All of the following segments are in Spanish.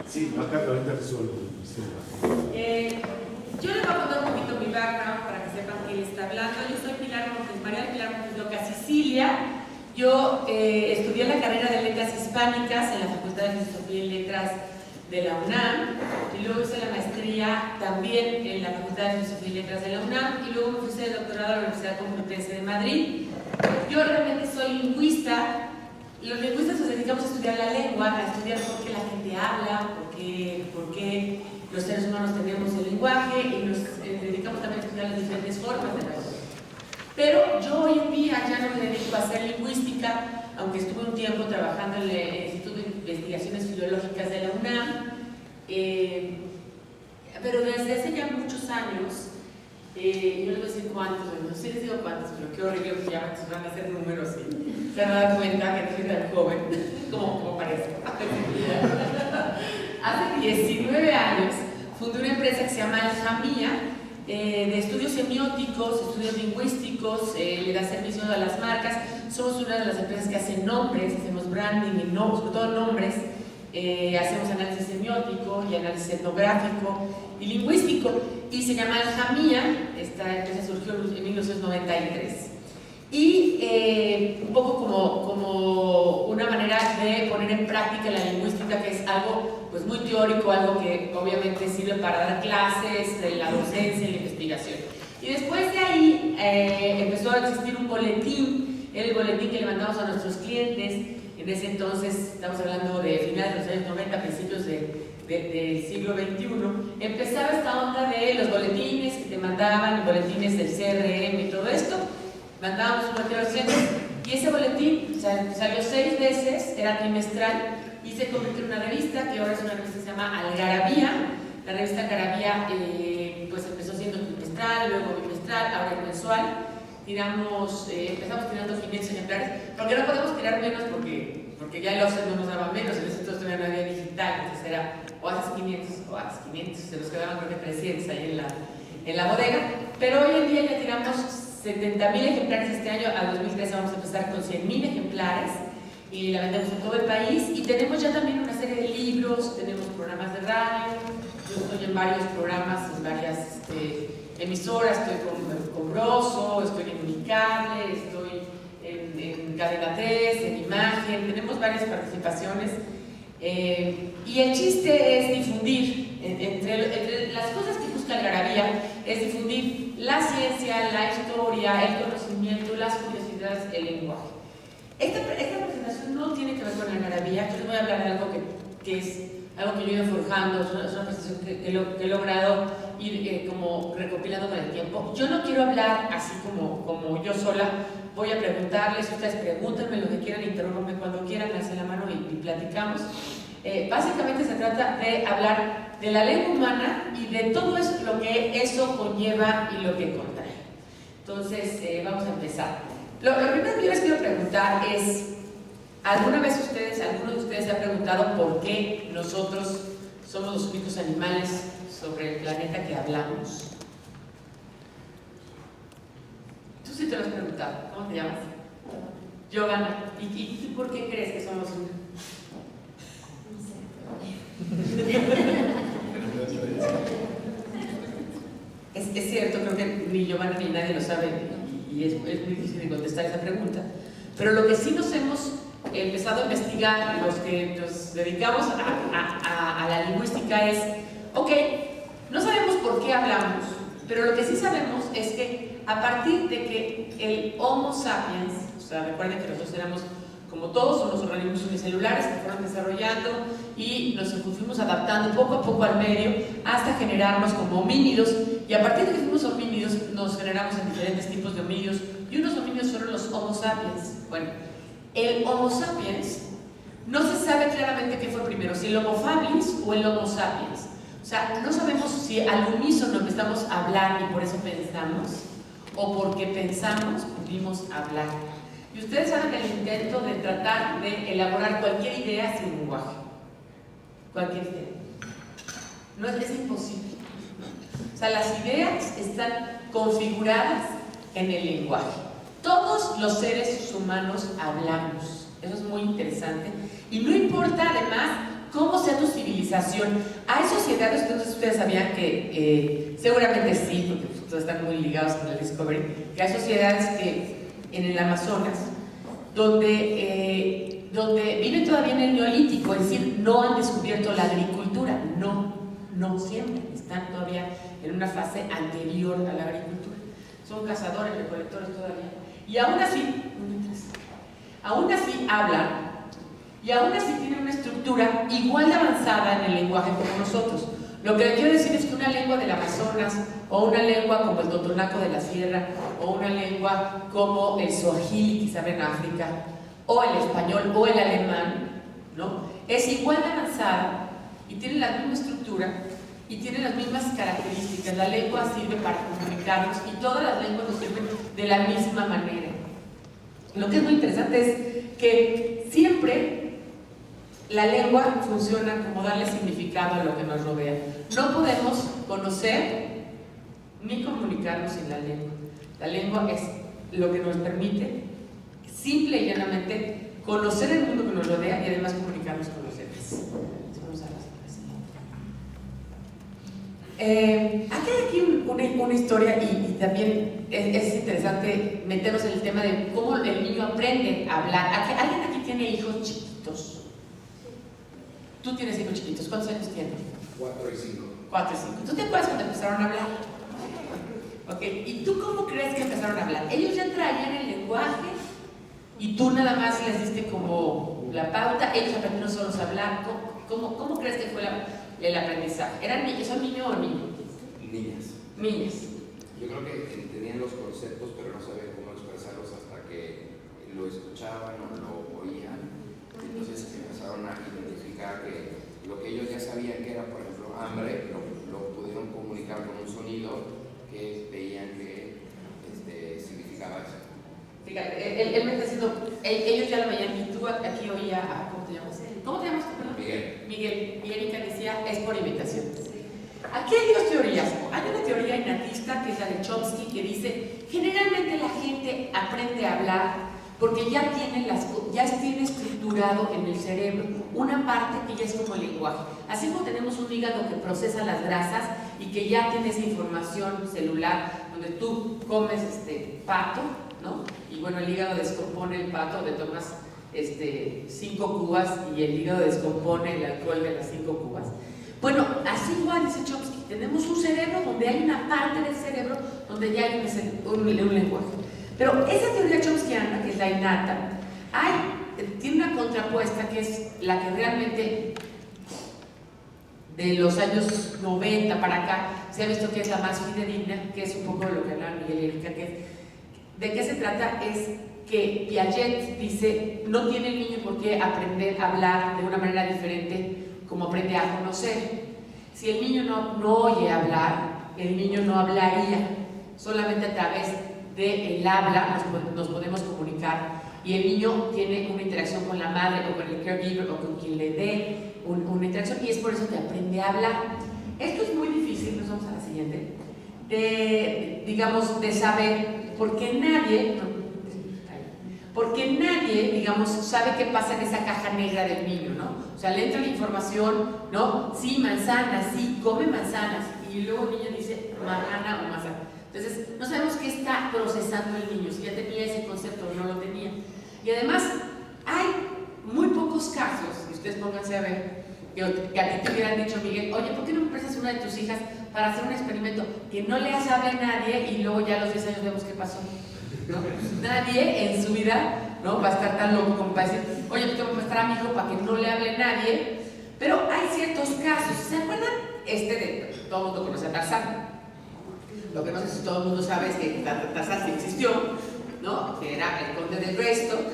Sí, acá ahorita resuelvo. Yo les voy a contar un poquito mi background para que sepan quién está hablando. Yo soy María Pilar Montes Loca, Sicilia. Yo estudié la carrera de Letras Hispánicas en la Facultad de Filosofía y Letras de la UNAM, y luego hice la maestría también en la Facultad de Filosofía y Letras de la UNAM, y luego me fui de doctorado a la Universidad Complutense de Madrid. Yo realmente soy lingüista. Los lingüistas nos dedicamos a estudiar la lengua, a estudiar por qué la gente habla, por qué los seres humanos tenemos el lenguaje, y nos dedicamos también a estudiar las diferentes formas de la lengua. Pero yo hoy en día ya no me dedico a hacer lingüística, aunque estuve un tiempo trabajando en el Instituto de Investigaciones Filológicas de la UNAM, pero desde hace ya muchos años, yo les voy a decir cuántos, no sé si les digo cuántos, pero qué horrible que ya se van a hacer números y se van a dar cuenta que no soy tan joven como parece. Hace 19 años fundé una empresa que se llama Aljamía, de estudios semióticos, estudios lingüísticos, le da servicio a las marcas. Somos una de las empresas que hacen nombres, hacemos branding y sobre todo nombres, hacemos análisis semiótico y análisis etnográfico y lingüístico, y se llama Aljamía. Esta empresa surgió en 1993 y un poco como una manera de poner en práctica la lingüística, que es algo pues muy teórico, algo que obviamente sirve para dar clases, de la docencia y la investigación. Y después de ahí empezó a existir un boletín, el boletín que le mandamos a nuestros clientes. En ese entonces, estamos hablando de finales de los años 90, principios del siglo XXI, empezaba esta onda de los boletines que te mandaban, boletines del CRM y todo esto. Mandábamos un boletín a los clientes y ese boletín salió 6 veces, era trimestral, y se convirtió en una revista que ahora es una revista que se llama Algarabía. La revista Algarabía pues empezó siendo trimestral, luego bimestral, ahora es mensual. Empezamos tirando 500 ejemplares, porque no podemos tirar menos porque ya el offset no nos daba menos, en ese entonces todavía no había digital, entonces era o haces 500 o haces 500, se nos quedaban creo que 300 ahí en la bodega, pero hoy en día ya tiramos 70,000 ejemplares. Este año, al 2013, vamos a empezar con 100,000 ejemplares y la vendemos en todo el país, y tenemos ya también una serie de libros, tenemos programas de radio. Yo estoy en varios programas, en varias emisoras, estoy con Broso, estoy en Unicable, estoy en Cadena 3, en Imagen, tenemos varias participaciones, y el chiste es difundir, entre las cosas que busca Algarabía, es difundir la ciencia, la historia, el conocimiento, las curiosidades, el lenguaje. Esta presentación no tiene que ver con Algarabía. Yo les voy a hablar de algo que es algo que yo he ido forjando, es una presentación que he logrado ir como recopilando con el tiempo. Yo no quiero hablar así como yo sola, voy a preguntarles, ustedes pregúntenme lo que quieran, interrumpanme cuando quieran, alcen la mano y platicamos. Básicamente se trata de hablar de la lengua humana y de todo eso, lo que eso conlleva y lo que contrae. Entonces, vamos a empezar. Lo primero que yo les quiero preguntar es, ¿alguna vez alguno de ustedes se ha preguntado por qué nosotros somos los únicos animales sobre el planeta que hablamos? Tú sí te lo has preguntado. ¿Cómo te llamas? Giovanna. ¿Y tú por qué crees que somos los únicos? Es cierto, creo que ni Giovanna ni nadie lo sabe, y es muy difícil de contestar esa pregunta. Pero lo que sí nos hemos empezado a investigar, los que nos dedicamos a la lingüística, es, ok, no sabemos por qué hablamos, pero lo que sí sabemos es que a partir de que el Homo sapiens, o sea, recuerden que nosotros éramos, como todos, somos organismos unicelulares que fueron desarrollando y nos fuimos adaptando poco a poco al medio hasta generarnos como homínidos, y a partir de que fuimos homínidos nos generamos en diferentes tipos de homínidos, y unos homínidos fueron los Homo sapiens. Bueno, el Homo sapiens no se sabe claramente qué fue primero, si el Homo habilis o el Homo sapiens. O sea, no sabemos si al unísono empezamos a hablar y por eso pensamos, o porque pensamos pudimos hablar. Y ustedes saben el intento de tratar de elaborar cualquier idea sin lenguaje. Cualquier idea. No es imposible. O sea, las ideas están configuradas en el lenguaje. Todos los seres humanos hablamos. Eso es muy interesante. Y no importa además cómo sea tu civilización. Hay sociedades, entonces ustedes sabían que, seguramente sí, porque ustedes están muy ligados con el Discovery, que hay sociedades que en el Amazonas, donde viven todavía en el Neolítico, es decir, no han descubierto la agricultura, no siempre, están todavía en una fase anterior a la agricultura. Son cazadores, recolectores todavía. Y aún así hablan, y aún así tienen una estructura igual de avanzada en el lenguaje como nosotros. Lo que quiero decir es que una lengua del Amazonas, o una lengua como el totonaco de la sierra, o una lengua como el swahili, quizá en África, o el español, o el alemán, ¿no? Es igual de avanzada y tiene la misma estructura y tiene las mismas características. La lengua sirve para comunicarnos y todas las lenguas nos sirven de la misma manera. Lo que es muy interesante es que siempre la lengua funciona como darle significado a lo que nos rodea. No podemos conocer ni comunicarnos sin la lengua. La lengua es lo que nos permite, simple y llanamente, conocer el mundo que nos rodea y además comunicarnos con los demás. Vamos a la aquí hay una historia y también es interesante meternos en el tema de cómo el niño aprende a hablar. ¿Alguien aquí tiene hijos chiquitos? Tú tienes hijos chiquitos, ¿cuántos años tienes? 4 y 5. 4 y 5. ¿Tú te acuerdas cuando empezaron a hablar? Ok, ¿y tú cómo crees que empezaron a hablar? Ellos ya traían el lenguaje y tú nada más les diste como la pauta, ellos aprendieron solos a hablar. ¿Cómo crees que fue el aprendizaje? ¿Son niños o niñas? Niñas. Yo creo que tenían los conceptos, pero no sabían cómo expresarlos hasta que lo escuchaban o lo oían. Entonces empezaron a identificar que lo que ellos ya sabían que era, por ejemplo, hambre, lo pudieron comunicar con un sonido que veían que significaba eso. Fíjate, él me está diciendo, ellos ya lo veían y tú aquí oía, ¿cómo te llamas? ¿Cómo te llamas? Miguel. Y Erika decía, es por imitación. Aquí hay dos teorías. Hay una teoría innatista que es la de Chomsky, que dice, generalmente la gente aprende a hablar porque ya tiene estructurado en el cerebro una parte que ya es como el lenguaje. Así como tenemos un hígado que procesa las grasas y que ya tiene esa información celular, donde tú comes pato, ¿no? Y bueno, el hígado descompone el pato, le tomas 5 cubas y el hígado descompone el alcohol de las 5 cubas. Bueno, así igual dice Chomsky, tenemos un cerebro donde hay una parte del cerebro donde ya hay un lenguaje. Pero esa teoría chomskiana, que es la innata, tiene una contrapuesta que es la que realmente de los años 90 para acá se ha visto que es la más fidedigna, que es un poco de lo que habla Miguel y Erika, ¿de qué se trata? Es que Piaget dice, no tiene el niño por qué aprender a hablar de una manera diferente como aprende a conocer. Si el niño no oye hablar, el niño no hablaría, solamente a través del habla nos podemos comunicar y el niño tiene una interacción con la madre o con el caregiver o con quien le dé una interacción y es por eso que aprende a hablar. Esto es muy difícil, nos vamos a la siguiente, de saber por qué nadie, digamos, sabe qué pasa en esa caja negra del niño, ¿no? O sea, le entra la información, ¿no? Sí, manzanas, sí, come manzanas. Y luego el niño dice banana o manzana. Entonces, no sabemos qué está procesando el niño, si ya tenía ese concepto o no lo tenía. Y además, hay muy pocos casos, y ustedes pónganse a ver, que a ti te hubieran dicho, Miguel, oye, ¿por qué no me prestas una de tus hijas para hacer un experimento que no le sabe a nadie y luego ya a los 10 años vemos qué pasó? ¿No? Nadie en su vida, ¿no?, va a estar tan loco como para decir, oye, pues tengo que prestar a mi hijo para que no le hable nadie. Pero hay ciertos casos. ¿Se acuerdan? Todo el mundo conoce a Tarzán. Lo que no sé si todo el mundo sabe es que Tarzán sí existió, ¿no? Que era el conde de Greystock.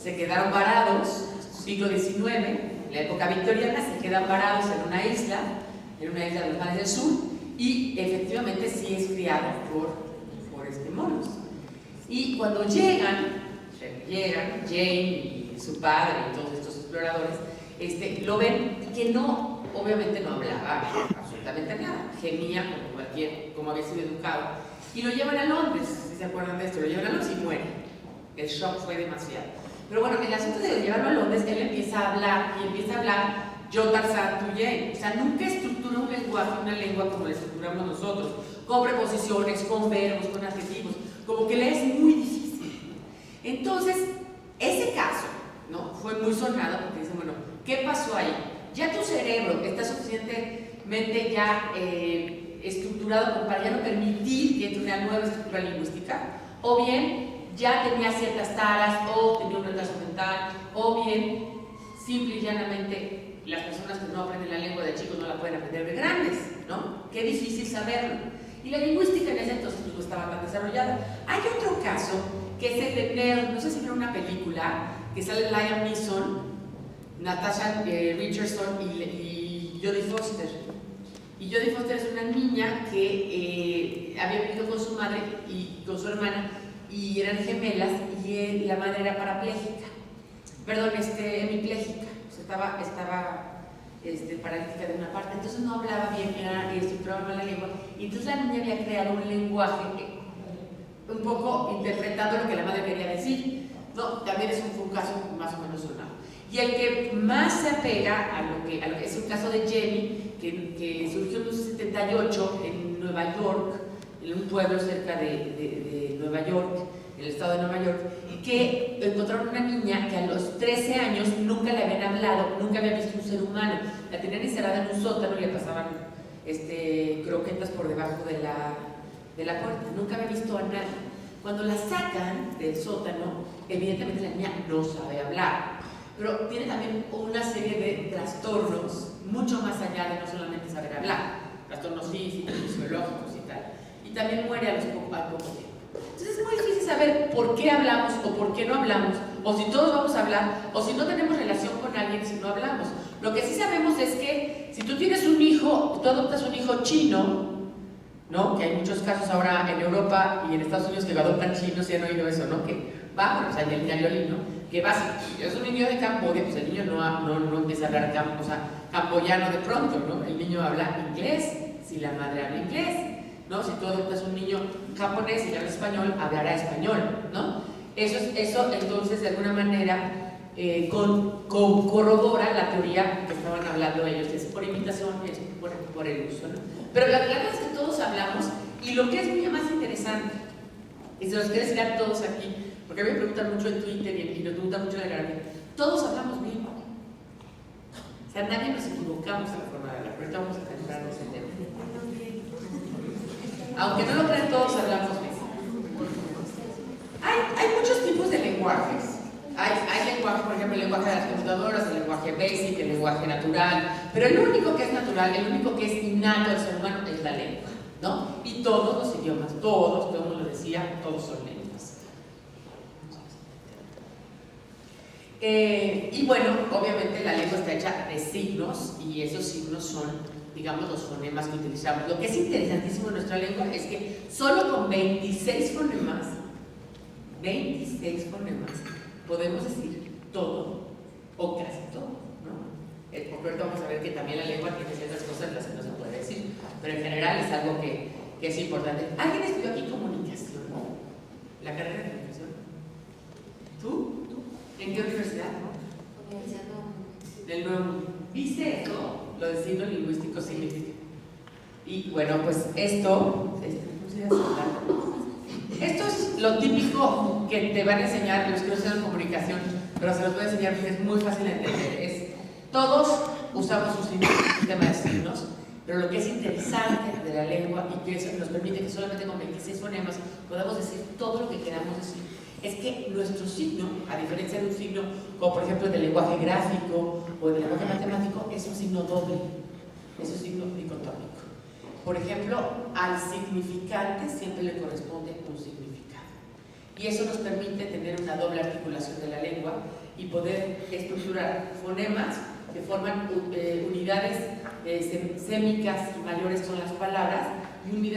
Se quedaron varados, siglo XIX, en la época victoriana, se quedan varados en una isla de los mares del sur, y efectivamente sí es criado por monos. Y cuando llegan Jane y su padre y todos estos exploradores, lo ven que obviamente no hablaba absolutamente nada, gemía como había sido educado, y lo llevan a Londres, si se acuerdan de esto, lo llevan a Londres y muere. El shock fue demasiado. Pero bueno, el asunto de llevarlo a Londres, él empieza a hablar, y empieza a hablar yo Tarzán, tú Jane. O sea, nunca estructura un lenguaje, una lengua como la estructuramos nosotros, con preposiciones, con verbos, con adjetivos, como que le es muy difícil. Entonces, ese caso, ¿no? Fue muy sonado porque dicen, bueno, ¿qué pasó ahí? Ya tu cerebro está suficientemente ya estructurado como para ya no permitir que entre una nueva estructura lingüística, o bien ya tenía ciertas taras, o tenía un retraso mental, o bien simple y llanamente las personas que no aprenden la lengua de chicos no la pueden aprender de grandes, ¿no? Qué difícil saberlo. Y la lingüística en ese entonces no estaba tan desarrollada. Hay otro caso que es el de Nell, no sé si vieron una película que sale Liam Neeson, Natasha Richardson y Jodie Foster. Y Jodie Foster es una niña que había vivido con su madre y con su hermana y eran gemelas y la madre era parapléjica, perdón, hemipléjica, o sea, estaba paralítica de una parte, entonces no hablaba bien, estructuraba mal la lengua, y entonces la niña había creado un lenguaje un poco interpretando lo que la madre quería decir, ¿no? También fue un caso más o menos sonado. Y el que más se apega a lo que es el caso de Jenny, que surgió en 1978 en Nueva York, en un pueblo cerca de Nueva York, en el estado de Nueva York, que encontraron una niña que a los 13 años nunca le habían hablado, nunca había visto un ser humano, la tenían encerrada en un sótano y le pasaban croquetas por debajo de la puerta, nunca había visto a nadie. Cuando la sacan del sótano, evidentemente la niña no sabe hablar, pero tiene también una serie de trastornos mucho más allá de no solamente saber hablar, trastornos físicos, fisiológicos y tal, y también muere al poco tiempo. Entonces es muy difícil saber por qué hablamos o por qué no hablamos, o si todos vamos a hablar, o si no tenemos relación con alguien si no hablamos. Lo que sí sabemos es que si tú tienes un hijo, tú adoptas un hijo chino, ¿no? Que hay muchos casos ahora en Europa y en Estados Unidos que adoptan chinos, y han oído eso, ¿no? Que va, bueno, o sea, el ñayolín, ¿no? Que va, si es un niño de Camboya, pues el niño no empieza a hablar camboyano de pronto, ¿no? El niño habla inglés, si la madre habla inglés, ¿no? Si tú adoptas un niño japonés y habla español, hablará español, ¿no? Eso entonces de alguna manera corrobora la teoría que estaban hablando ellos, es por imitación, es por el uso, ¿no? Pero la verdad es que todos hablamos, y lo que es muy más interesante, y se los quiero decir a todos aquí, porque a mí me preguntan mucho en Twitter y nos preguntan mucho en la galería, todos hablamos bien. O sea, nadie nos equivocamos en la forma de hablar, pero ahorita vamos a centrar en ese tema. Aunque no lo crean, todos hablamos bien. Hay muchos tipos de lenguajes. Hay lenguaje, por ejemplo, el lenguaje de las computadoras, el lenguaje basic, el lenguaje natural, pero el único que es natural, el único que es innato del ser humano es la lengua, ¿no? Y todos los idiomas, todo el mundo lo decía, todos son lenguas. Y bueno, obviamente la lengua está hecha de signos y esos signos son, digamos, los fonemas que utilizamos. Lo que es interesantísimo en nuestra lengua es que solo con 26 fonemas, podemos decir todo o casi todo, ¿no? Porque ahorita vamos a ver que también la lengua tiene ciertas cosas en las que no se puede decir, pero en general es algo que es importante. ¿Alguien estudió aquí comunicación? ¿La carrera de comunicación? ¿Tú? ¿En qué universidad? Universidad del Nuevo. ¿Viste esto? Lo de signo lingüístico significa. Y bueno, pues esto es lo típico que te van a enseñar los que no saben comunicación, pero se los voy a enseñar porque es muy fácil de entender. Todos usamos un sistema de signos, pero lo que es interesante de la lengua y que eso nos permite que solamente con 26 fonemas podamos decir todo lo que queramos decir, es que nuestro signo, a diferencia de un signo como por ejemplo del lenguaje gráfico o del lenguaje matemático, es un signo doble, es un signo dicotómico. Por ejemplo, al significante siempre le corresponde un significado. Y eso nos permite tener una doble articulación de la lengua y poder estructurar fonemas que forman unidades sémicas y mayores son las palabras, y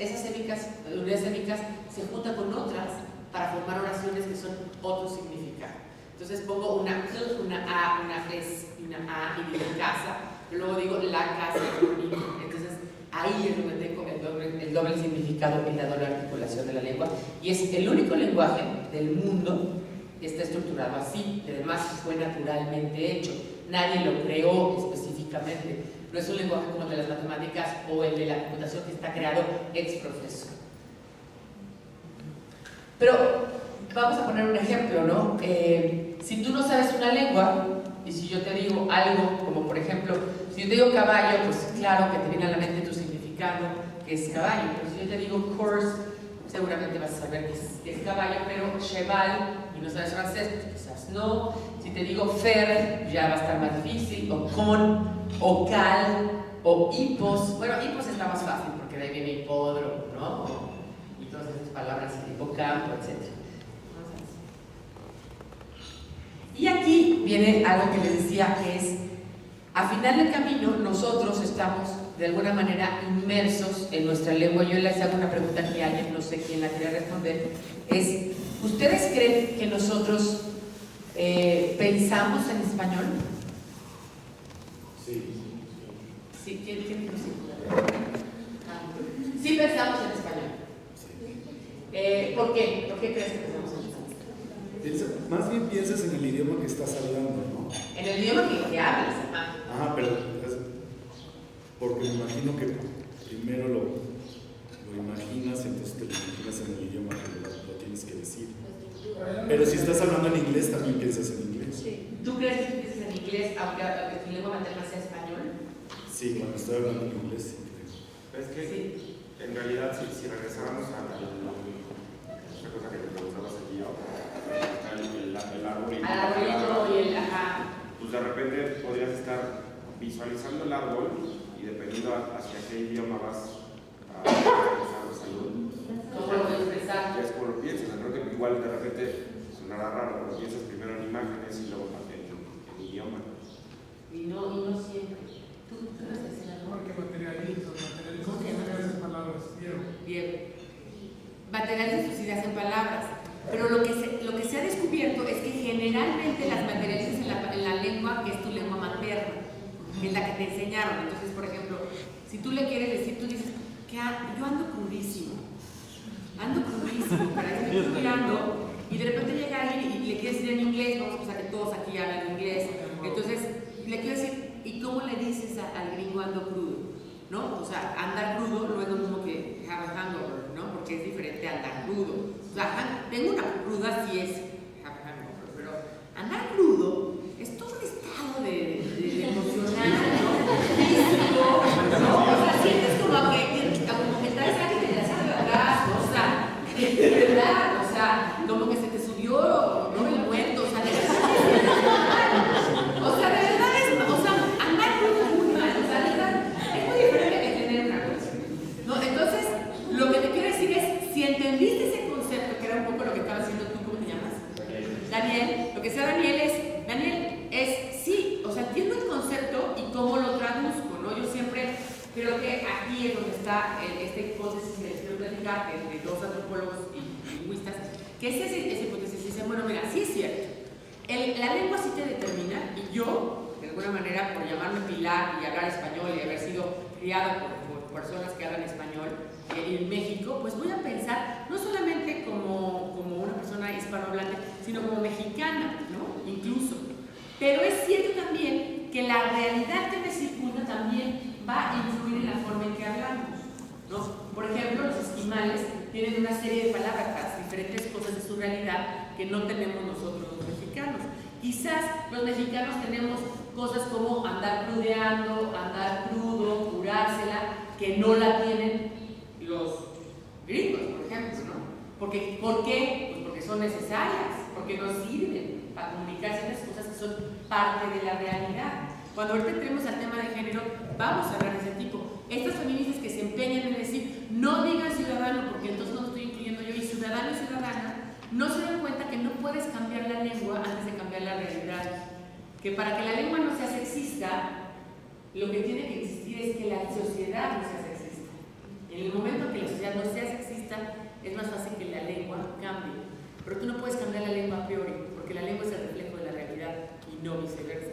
esas unidades sémicas se juntan con otras para formar oraciones que son otro significado. Entonces pongo una K, una A, una S y una A y digo casa, y luego digo la casa de un niño. Entonces ahí es donde tengo el doble significado y la doble articulación de la lengua, y es el único lenguaje del mundo está estructurado así, y además fue naturalmente hecho. Nadie lo creó específicamente. No es un lenguaje como el de las matemáticas o el de la computación que está creado ex profeso. Pero vamos a poner un ejemplo, ¿no? Si tú no sabes una lengua, y si yo te digo algo, como por ejemplo, si yo te digo caballo, pues claro que te viene a la mente tu significado, que es caballo. Pero si yo te digo horse, seguramente vas a saber que es caballo, pero cheval, y no sabes francés, pues quizás no. Si te digo fer, ya va a estar más difícil, o con, o cal, o hipos. Bueno, hipos está más fácil, porque de ahí viene hipódromo, ¿no? Y todas esas palabras, hipocampo, etc. Y aquí viene algo que les decía, que es, a final del camino, nosotros estamos de alguna manera inmersos en nuestra lengua. Yo les hago una pregunta que alguien, no sé quién la quiere responder, es, ¿ustedes creen que nosotros pensamos en español? Sí. Sí, ¿quién no sé? Sí pensamos en español. ¿Por qué? ¿Por qué crees que pensamos en español? Más bien piensas en el idioma que estás hablando, ¿no? En el idioma que hablas, ajá. Ajá, pero porque me imagino que primero lo imaginas, entonces te lo imaginas en el idioma que lo tienes que decir. Pero si estás hablando en inglés, también piensas en inglés. Sí. ¿Tú crees que piensas en inglés aunque tu lengua materna sea español? Sí, cuando estoy hablando en inglés, sí creo. Es que Sí. en realidad si regresáramos a la cosa que te preguntabas aquí, el árbol y Al arbolito y el ajá. pues de repente podrías estar visualizando el árbol y dependiendo hacia qué idioma vas a expresar de salud, ¿Cómo lo voy a expresar? ya es como lo piensas. Creo que igual de repente sonará raro, pero piensas primero en imágenes y luego en idioma. Y no siempre. ¿Tú vas a decir algo? Porque materializo ¿Cómo se llama? esas palabras. Bien. Materializas tus ideas en palabras. Pero lo que se ha descubierto es que generalmente las materializas en la lengua que es tu lengua materna, que es la que te enseñaron. Entonces, por ejemplo, si tú le quieres decir, tú dices, yo ando crudísimo, pero ahí estoy estudiando, y de repente llega alguien y le quiere decir en inglés, vamos a pensar que todos aquí hablan inglés, entonces le quiero decir, ¿y cómo le dices al gringo ando crudo? ¿No? O sea, andar crudo no es lo mismo que have a hangover, ¿no? Porque es diferente a andar crudo. O sea, tengo una cruda sí es have a hangover, pero andar crudo es todo un estado de emocional, ¿no? Físico, ¿no? O sea, sientes como que traes a alguien de atrás, ¿no? O sea, de verdad, o sea, como que se te subió, ¿no? El muerto, o sea, de verdad es, o sea, andar crudo es muy mal, o sea, de verdad, es muy diferente que tener una cosa, ¿no? Entonces, lo que te quiero decir es, si entendiste ese concepto, que era un poco lo que estaba haciendo tú, ¿cómo te llamas? Daniel, lo que sea Daniel es, sí, o sea, entiendo el concepto y cómo lo traduzco, ¿no? Yo siempre creo que aquí es donde está esta hipótesis que les quiero platicar de dos antropólogos y lingüistas, que es esa hipótesis, dicen, bueno, mira, sí es cierto, la lengua sí te determina, y yo, de alguna manera, por llamarme Pilar y hablar español y haber sido criada por personas que hablan español en México, pues voy a pensar no solamente como una persona hispanohablante, sino como mexicana, ¿no? Incluso. Pero es cierto también que la realidad que me circunda también va a influir en la forma en que hablamos, ¿no? Por ejemplo, los esquimales tienen una serie de palabras, diferentes cosas de su realidad que no tenemos nosotros los mexicanos. Quizás los mexicanos tenemos cosas como andar crudeando, andar crudo, curársela, que no la tienen los gringos, por ejemplo, ¿no? ¿Por qué? Pues porque son necesarias, porque nos sirven para comunicarse las cosas que son parte de la realidad. Cuando ahorita entremos al tema de género, vamos a hablar de ese tipo. Estas feministas que se empeñan en decir, no digan ciudadano, porque entonces no lo estoy incluyendo yo, y ciudadano y ciudadana, no se dan cuenta que no puedes cambiar la lengua antes de cambiar la realidad. Que para que la lengua no sea sexista, lo que tiene que existir es que la sociedad no sea sexista. En el momento que la sociedad no sea sexista, es más fácil que la lengua cambie. Pero tú no puedes cambiar la lengua a priori, porque la lengua es el reflejo de la realidad y no viceversa,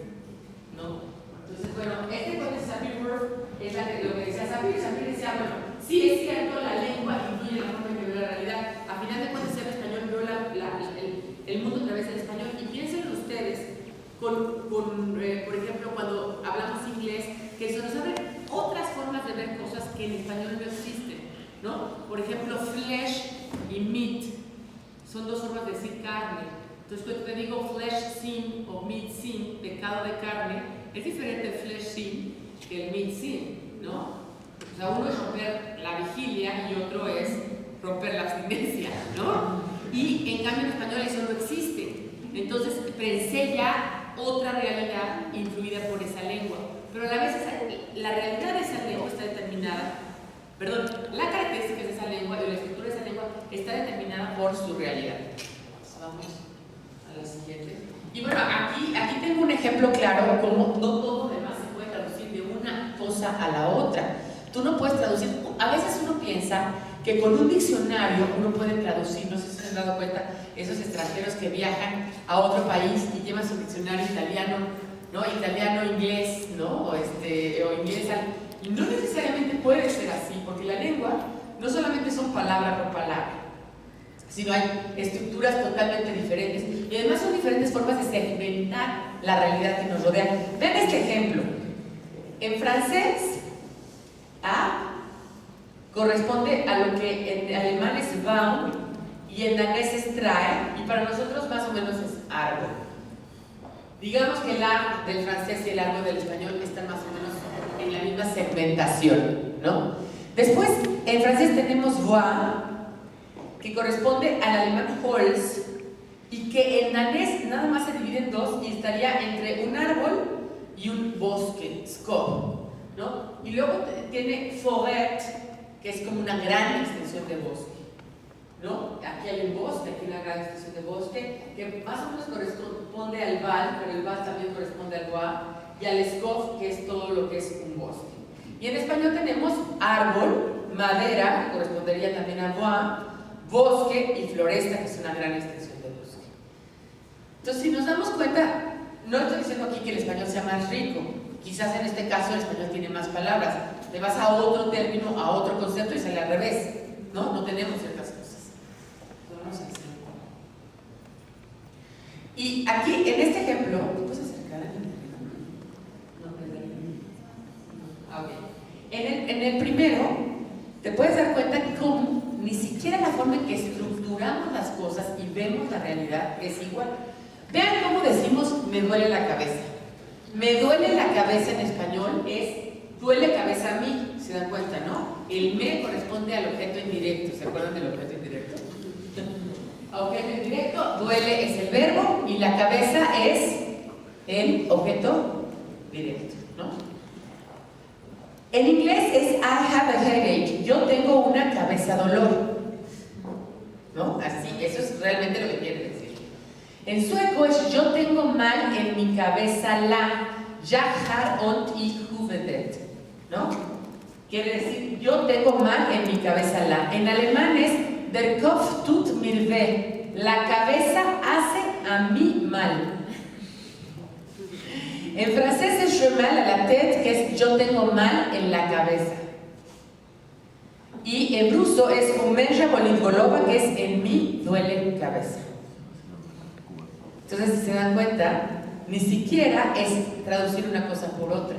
¿no? Entonces, bueno, este concepto de Sapir-Whorf es lo que decía Sapir. Sapir decía, bueno, sí es cierto, la lengua influye en la forma en que veo la realidad. A final de cuentas, el español veo el mundo a través de en español. Y piensen ustedes, por ejemplo, cuando hablamos inglés, que se nos abren otras formas de ver cosas que en español no existen, ¿no? Por ejemplo, flesh y meat son dos formas de decir carne. Entonces, cuando te digo flesh sin o meat sin, pecado de carne, es diferente flesh sin que el meat sin, ¿no? O sea, uno es romper la vigilia y otro es romper la abstinencia, ¿no? Y en cambio en español eso no existe. Entonces pensé ya otra realidad influida por esa lengua. Pero a la vez la realidad de esa lengua está determinada, perdón, la característica de esa lengua y la estructura de esa lengua está determinada por su realidad. Vamos a la siguiente. Y bueno, aquí tengo un ejemplo claro como no todo demás se puede traducir de una cosa a la otra. Tú no puedes traducir, a veces uno piensa que con un diccionario uno puede traducir, no sé si se han dado cuenta, esos extranjeros que viajan a otro país y llevan su diccionario italiano, ¿no? Italiano, inglés, ¿no? O inglés, y no necesariamente puede ser así, porque la lengua no solamente son palabra por palabra, sino hay estructuras totalmente diferentes y además son diferentes formas de segmentar la realidad que nos rodea. Ven este ejemplo. En francés, A corresponde a lo que en alemán es Baum y en danés es Trae, y para nosotros más o menos es árbol. Digamos que el A del francés y el árbol del español están más o menos en la misma segmentación, ¿no? Después, en francés tenemos Bois, que corresponde al alemán Holz, y que en danés nada más se divide en dos y estaría entre un árbol y un bosque, skov, ¿no? Y luego tiene Forêt, que es como una gran extensión de bosque, ¿no? Aquí hay un bosque, aquí una gran extensión de bosque, que más o menos corresponde al Val, pero el Val también corresponde al Bois, y al Skov, que es todo lo que es un bosque. Y en español tenemos árbol, madera, que correspondería también al Bois, bosque y floresta, que es una gran extensión de bosque. Entonces, si nos damos cuenta, no estoy diciendo aquí que el español sea más rico, quizás en este caso el español tiene más palabras, te vas a otro término, a otro concepto y sale al revés, ¿no? No tenemos ciertas cosas. Vamos a hacer. Y aquí, en este ejemplo, ¿te puedes acercar? No, perdón. Ah, ok. En el primero, te puedes dar cuenta que como ni siquiera la forma en que estructuramos las cosas y vemos la realidad es igual. Vean cómo decimos me duele la cabeza. Me duele la cabeza en español es duele cabeza a mí, se dan cuenta, ¿no? El me corresponde al objeto indirecto, ¿se acuerdan del objeto indirecto? Objeto indirecto, duele es el verbo y la cabeza es el objeto directo, ¿no? En inglés es I have a headache, yo tengo una cabeza dolor, ¿no? Así, eso es realmente lo que quiere decir. En sueco es yo tengo mal en mi cabeza la, jag har ont i huvudet, ¿no? Quiere decir yo tengo mal en mi cabeza la. En alemán es der Kopf tut mir weh, la cabeza hace a mí mal. En francés es je mal à la tête, que es yo tengo mal en la cabeza. Y en ruso es u меня болит голова, que es en mí duele cabeza. Entonces, si se dan cuenta, ni siquiera es traducir una cosa por otra.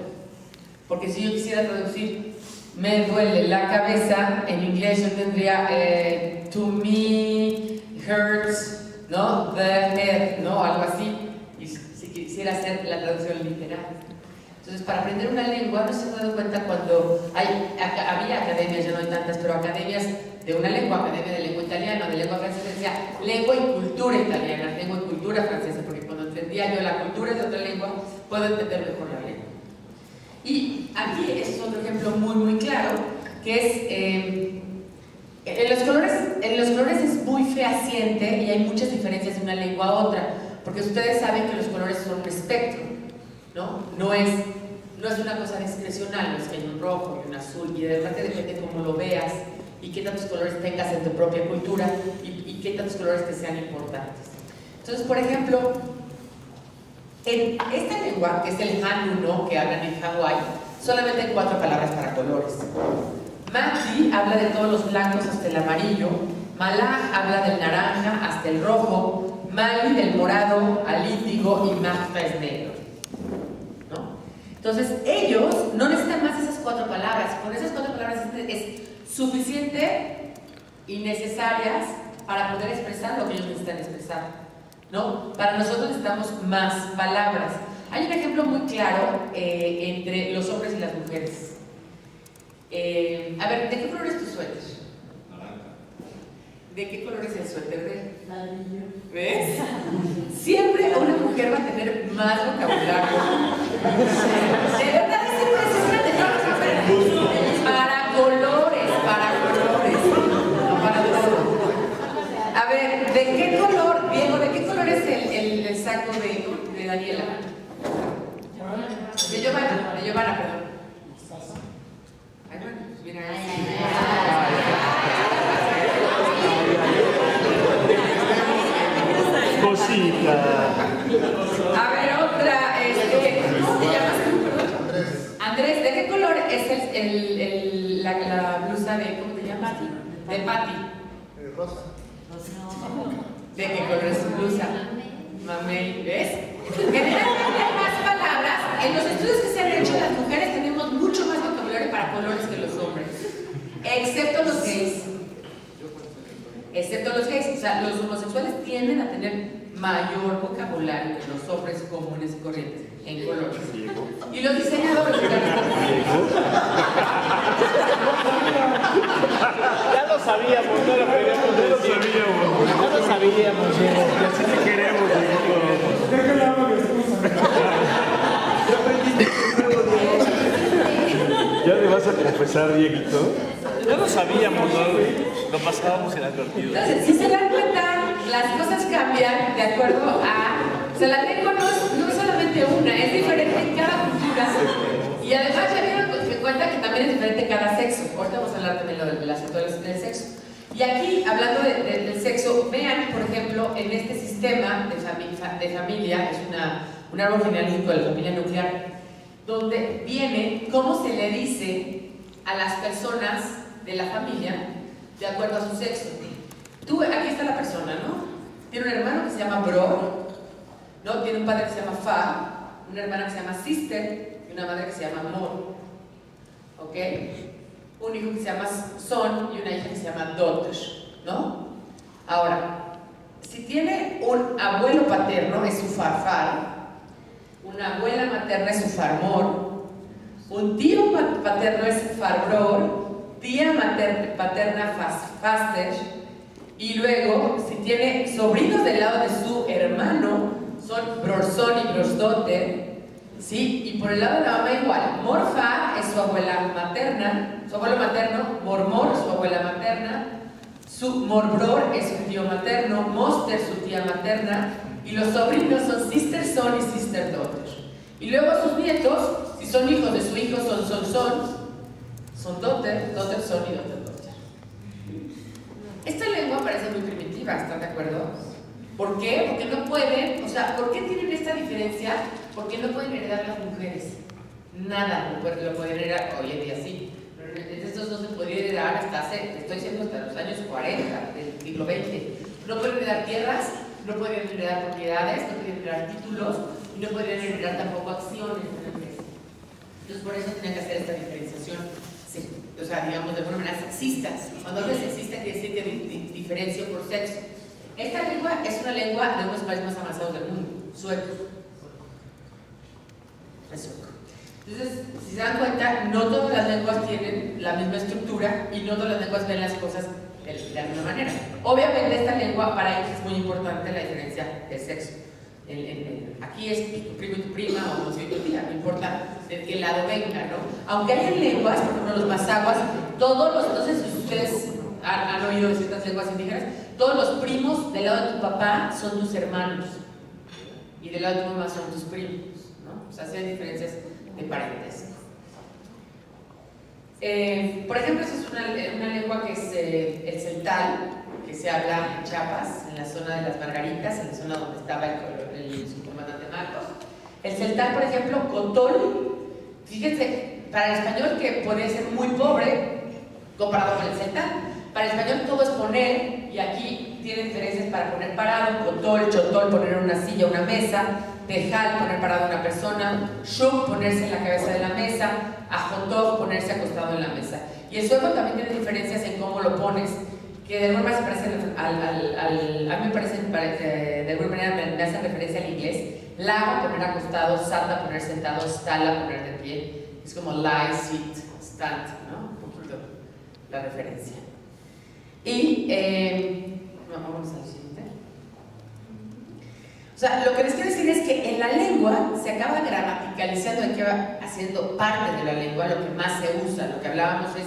Porque si yo quisiera traducir me duele la cabeza, en inglés yo tendría to me hurts, ¿no? The head, ¿no? Algo así. Y si quisiera hacer la traducción literal. Entonces, para aprender una lengua, no se han dado cuenta cuando había academias, ya no hay tantas, pero academias de una lengua, academia de lengua italiana, de lengua francesa, decía lengua y cultura italiana, lengua y cultura francesa, porque cuando entendía yo la cultura de otra lengua, puedo entender mejor la lengua. Y aquí es otro ejemplo muy, muy claro, que es, en los colores es muy fehaciente y hay muchas diferencias de una lengua a otra, porque ustedes saben que los colores son un espectro, ¿no? No es una cosa discrecional, no es que hay un rojo y un azul, y de repente depende cómo lo veas y qué tantos colores tengas en tu propia cultura y qué tantos colores te sean importantes. Entonces, por ejemplo, en esta lengua, que es el Hannu, ¿no? Que hablan en Hawái, solamente hay 4 palabras para colores. Mati habla de todos los blancos hasta el amarillo, Malaj habla del naranja hasta el rojo, Mali del morado al índigo y Magda es negro, ¿no? Entonces, ellos no necesitan más esas 4 palabras. Con esas 4 palabras es suficiente y necesarias para poder expresar lo que ellos necesitan expresar, ¿no? Para nosotros necesitamos más palabras. Hay un ejemplo muy claro entre los hombres y las mujeres. A ver, ¿de qué color es tu suéter? ¿De qué color es el suéter de él? ¿Ves? Siempre una mujer va a tener más vocabulario. De verdad es impresionante. Para colores, no para todo. A ver, ¿de qué color, Diego, de qué color es el saco de Daniela? De Giovanna, perdón. Ay, bueno, mira. Cosita. A ver, otra, ¿cómo te llamas tú, perdón? Andrés, ¿de qué color es la blusa de, ¿cómo te llamas? De Patti. Rosa. ¿De qué color es tu blusa? Mamey, ¿ves? Generalmente hay más palabras. En los estudios que se han hecho, las mujeres tenemos mucho más vocabulario para colores que los hombres. Excepto los gays. Excepto los gays. O sea, los homosexuales tienden a tener mayor vocabulario que los hombres comunes y corrientes en colores. Y los diseñadores Ya lo sabíamos, no lo queríamos decir. Ya lo sabíamos, Diego. Y así te queremos, ¿Ya le vas a confesar, Dieguito? Ya lo sabíamos, ¿no? Lo pasábamos inadvertido. Entonces, si se dan cuenta, las cosas cambian de acuerdo a... O sea, la lengua no es solamente una, es diferente en cada cultura. Y además ya vieron que cuenta que también es diferente en cada sexo. Ahorita vamos a hablar también de las actuales del sexo. Y aquí, hablando del sexo, vean, por ejemplo, en este sistema de familia, es un árbol genealógico de la familia nuclear, donde viene cómo se le dice a las personas de la familia de acuerdo a su sexo. Aquí está la persona, ¿no? Tiene un hermano que se llama Bro, ¿no? Tiene un padre que se llama Fa, una hermana que se llama Sister y una madre que se llama Mor, ¿ok? Un hijo que se llama Son y una hija que se llama Daughter, ¿no? Ahora, si tiene un abuelo paterno es su Farfar, una abuela materna es su Farmor, un tío paterno es Farbror, tía paterna Faster, y luego, si tiene sobrinos del lado de su hermano, son Brorson y Brorsdotter, ¿sí? Y por el lado de la mamá igual, Morfa es su abuela materna, su abuelo materno, Mormor su abuela materna, su Morbror es su tío materno, Moster su tía materna, y los sobrinos son Sister Son y Sister Daughter. Y luego sus nietos, si son hijos de su hijo, son Daughter, Daughter Son y Daughter Daughter. Esta lengua parece muy primitiva, ¿están de acuerdo? ¿Por qué? Porque no pueden, o sea, ¿por qué tienen esta diferencia? Porque no pueden heredar las mujeres. Nada lo pueden heredar, hoy en día sí. Pero estos no se podía heredar hasta estoy diciendo hasta los años 40 del siglo XX. No pueden heredar tierras, no podían heredar propiedades, no podían heredar títulos y no podían heredar tampoco acciones de la empresa. Entonces por eso tenían que hacer esta diferenciación, o sea, digamos de forma sexista. Cuando hablo de sexista quiere decir que diferencio por sexo. Esta lengua es una lengua de uno de los países más avanzados del mundo, sueco. Es sueco. Entonces, si se dan cuenta, no todas las lenguas tienen la misma estructura y no todas las lenguas ven las cosas de la misma manera. Obviamente esta lengua para ellos es muy importante la diferencia de sexo. Aquí es tu primo y tu prima o tu tía, no importa de qué lado venga, ¿no? Aunque hay lenguas, por ejemplo los mazaguas, no sé si ustedes han oído de ciertas lenguas indígenas, todos los primos del lado de tu papá son tus hermanos y del lado de tu mamá son tus primos, ¿no? O sea, sí hay diferencias de parentesco. Por ejemplo, esa es una lengua que es el celtal, que se habla en Chiapas, en la zona de las Margaritas, en la zona donde estaba el subcomandante Marcos. El celtal, por ejemplo, cotol, fíjense, para el español que podría ser muy pobre comparado con el celtal. Para el español todo es poner, y aquí tiene diferencias para poner parado, cotol, chotol, poner en una silla, una mesa, tejal, poner parado a una persona, shuk, ponerse en la cabeza de la mesa, ajotov, ponerse acostado en la mesa. Y el sueco también tiene diferencias en cómo lo pones, que de alguna manera se parecen a mí me parecen, de alguna manera me hacen referencia al inglés. Laga, poner acostado, sata, poner sentado, stala, poner de pie. Es como lie, sit, stand, ¿no? Un poquito la referencia. Y, vamos al siguiente. O sea, lo que les quiero decir es que en la lengua se acaba gramaticalizando, acaba haciendo parte de la lengua, lo que más se usa. Lo que hablábamos es,